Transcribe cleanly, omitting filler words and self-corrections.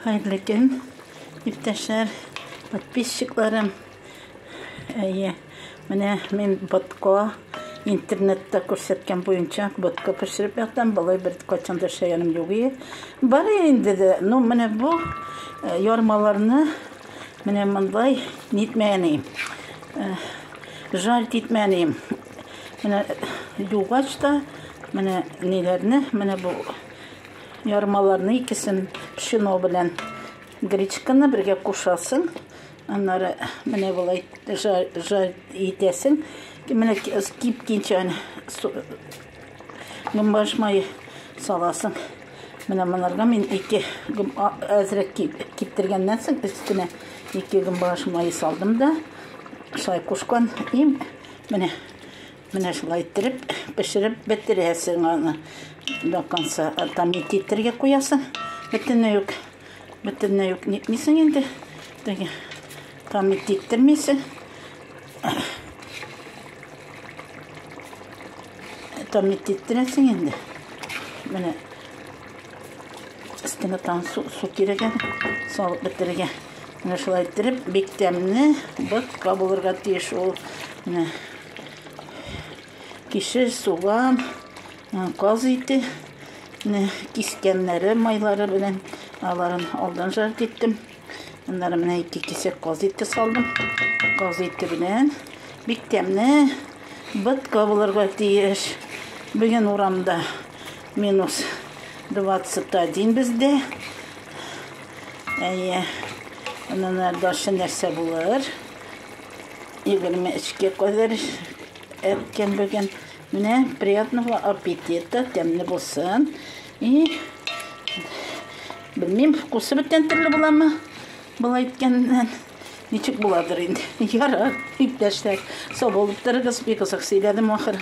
Hayırlı gün, iптәшләр, подписчикларым. Менә мен ботка интернетта күрсәткән буенча ботка пешереп яттым. Болай бер качанда шәяным юк. Бар инде дә, менә бу ярмаларны менә мондай нитмәнем. Жаль итмәнем. Менә югач та менә ниләрне, менә бу ярмаларны икесен пшено белән гречканы бергә кушасың. Аннары менә булай жар итәсең. Менә кипкенчә гымбаш май саласың. Менә монарга мен ике әзрәк киптергәннән соң өстенә ике гымбаш май салдым да шай кушкан им менә шулай иттереп пешереп бетерәсең аны. До конца томатиттерге куясың. Бөтенләй юк нитмисең инде. Томатиттермисең. Томатиттерәсең инде. Менә өстенә су кирәк, салып бетерергә. Менә шулай иттереп бик тәмле ботка булырга тиеш ул. Менә кишер, суган, каз ите, кискәннәре, майлары белән аларын алдан жарт иттем. Аннары менә ике кисәк каз ите салдым. Каз ите белән бик тәмле ботка булырга тиеш. Бүген урамда минус 21 бездә. Аннары нәрсә булыр. 23-ке кадәр әткән бүген. Менә приятного аппетита, тәмле булсын. Белмим, вкусы бөтен төрле буламы? Булай иткәннән ничек буладыр инде. Ярар, иптәшләр, сау булып торыгыз, бик озак сөйләдем ахыр.